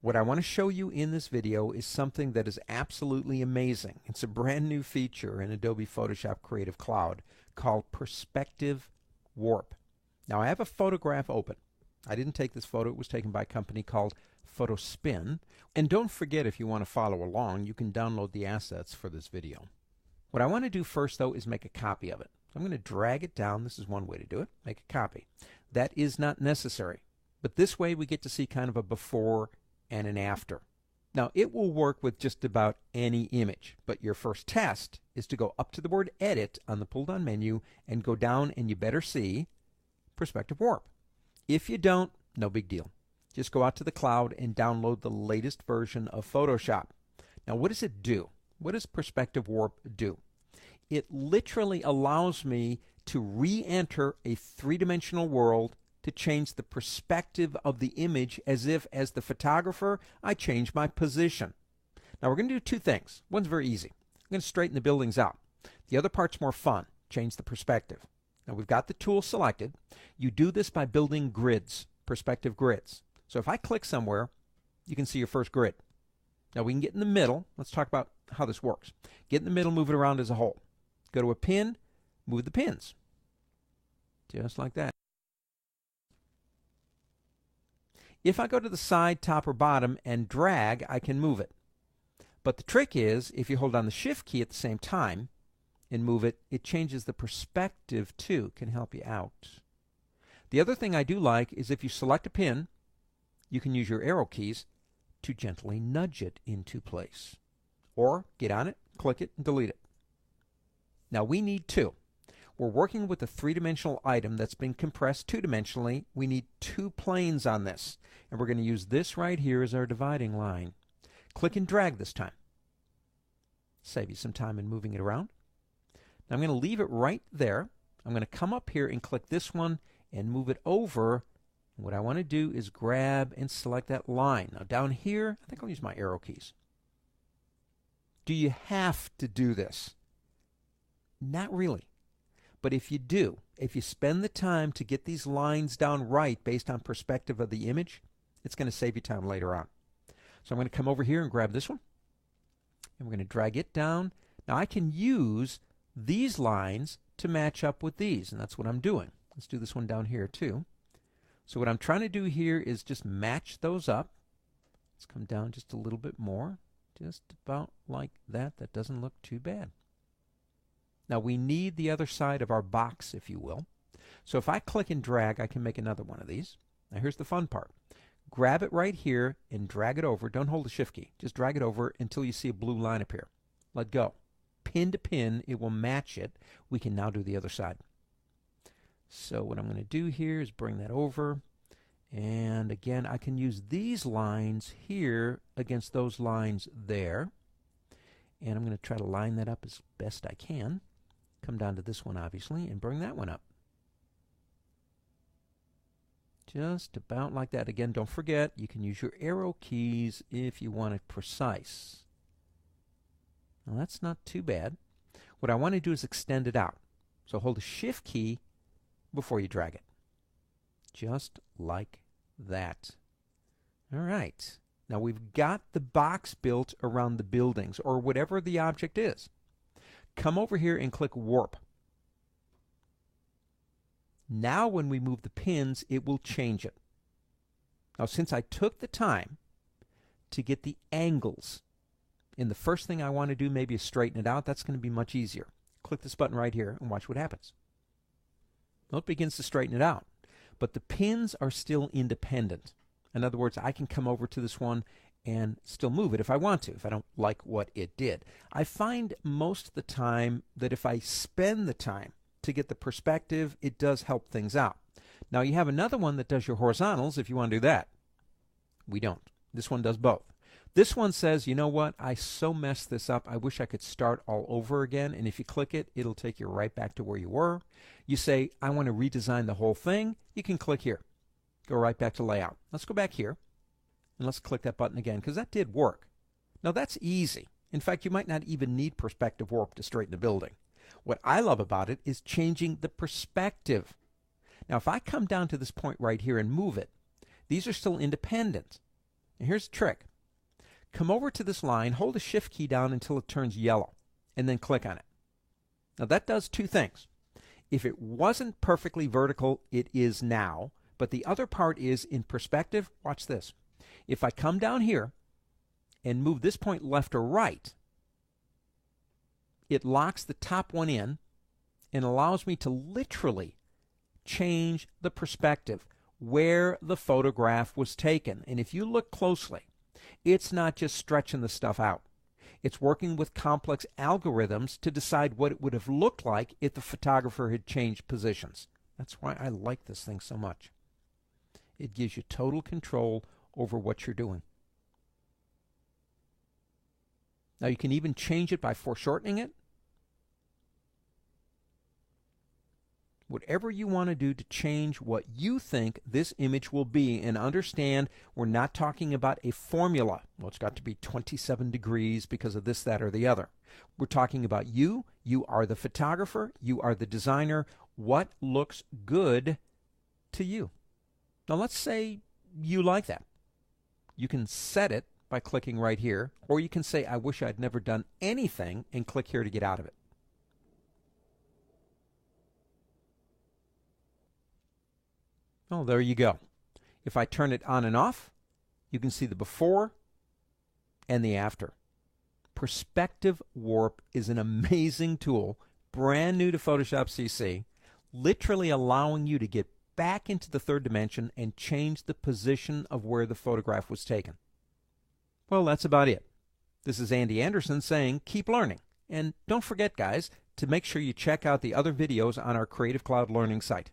What I want to show you in this video is something that is absolutely amazing. It's a brand new feature in Adobe Photoshop Creative Cloud called Perspective Warp. Now I have a photograph open. I didn't take this photo. It was taken by a company called PhotoSpin. And don't forget, if you want to follow along, you can download the assets for this video. What I want to do first, though, is make a copy of it. So I'm going to drag it down. This is one way to do it. Make a copy. That is not necessary. But this way we get to see kind of a before and an after. Now it will work with just about any image, but your first test is to go up to the word Edit on the pull-down menu and go down, and you better see Perspective Warp. If you don't, no big deal. Just go out to the cloud and download the latest version of Photoshop. Now what does it do? What does Perspective Warp do? It literally allows me to re-enter a three-dimensional world to change the perspective of the image, as if, as the photographer, I change my position. Now we're going to do two things. One's very easy. I'm going to straighten the buildings out. The other part's more fun. Change the perspective. Now we've got the tool selected. You do this by building grids, perspective grids. So if I click somewhere, you can see your first grid. Now we can get in the middle. Let's talk about how this works. Get in the middle, move it around as a whole. Go to a pin, move the pins. Just like that. If I go to the side, top, or bottom and drag, I can move it. But the trick is, if you hold down the Shift key at the same time and move it, it changes the perspective too. Can help you out. The other thing I do like is if you select a pin, you can use your arrow keys to gently nudge it into place. Or get on it, click it, and delete it. Now we need two. We're working with a three-dimensional item that's been compressed two-dimensionally. We need two planes on this. And we're going to use this right here as our dividing line. Click and drag this time. Save you some time in moving it around. Now I'm going to leave it right there. I'm going to come up here and click this one and move it over. And what I want to do is grab and select that line. Now down here, I think I'll use my arrow keys. Do you have to do this? Not really. But if you do, if you spend the time to get these lines down right based on perspective of the image, it's going to save you time later on. So I'm going to come over here and grab this one. And we're going to drag it down. Now I can use these lines to match up with these, and that's what I'm doing. Let's do this one down here too. So what I'm trying to do here is just match those up. Let's come down just a little bit more. Just about like that. That doesn't look too bad. Now we need the other side of our box, if you will. So if I click and drag, I can make another one of these. Now here's the fun part. Grab it right here and drag it over. Don't hold the Shift key. Just drag it over until you see a blue line appear. Let go. Pin to pin, it will match it. We can now do the other side. So what I'm going to do here is bring that over. And again, I can use these lines here against those lines there. And I'm going to try to line that up as best I can. Come down to this one, obviously, and bring that one up. Just about like that. Again, don't forget, you can use your arrow keys if you want it precise. Now, that's not too bad. What I want to do is extend it out. So hold the Shift key before you drag it. Just like that. All right. Now we've got the box built around the buildings, or whatever the object is. Come over here and click Warp. Now when we move the pins, it will change it. Now since I took the time to get the angles, and the first thing I want to do maybe is straighten it out, that's going to be much easier. Click this button right here and watch what happens. Well, it begins to straighten it out. But the pins are still independent. In other words, I can come over to this one and still move it if I want to, if I don't like what it did. I find most of the time that if I spend the time to get the perspective, it does help things out. Now you have another one that does your horizontals if you want to do that. We don't. This one does both. This one says, you know what, I so messed this up, I wish I could start all over again. And if you click it, it'll take you right back to where you were. You say, I want to redesign the whole thing. You can click here. Go right back to layout. Let's go back here. And let's click that button again, because that did work. Now that's easy. In fact, you might not even need perspective warp to straighten the building. What I love about it is changing the perspective. Now if I come down to this point right here and move it, these are still independent. And here's the trick. Come over to this line, hold the Shift key down until it turns yellow, and then click on it. Now that does two things. If it wasn't perfectly vertical, it is now. But the other part is in perspective. Watch this. If I come down here and move this point left or right, it locks the top one in and allows me to literally change the perspective where the photograph was taken. And if you look closely, it's not just stretching the stuff out. It's working with complex algorithms to decide what it would have looked like if the photographer had changed positions. That's why I like this thing so much. It gives you total control over what you're doing. Now you can even change it by foreshortening it. Whatever you want to do to change what you think this image will be, and understand we're not talking about a formula. Well, it's got to be 27 degrees because of this, that, or the other. We're talking about you. You are the photographer. You are the designer. What looks good to you? Now let's say you like that. You can set it by clicking right here, or you can say, I wish I'd never done anything, and click here to get out of it. Oh, there you go. If I turn it on and off, you can see the before and the after. Perspective Warp is an amazing tool, brand new to Photoshop CC, literally allowing you to get back into the third dimension and change the position of where the photograph was taken. Well, that's about it. This is Andy Anderson saying keep learning. And don't forget, guys, to make sure you check out the other videos on our Creative Cloud Learning site.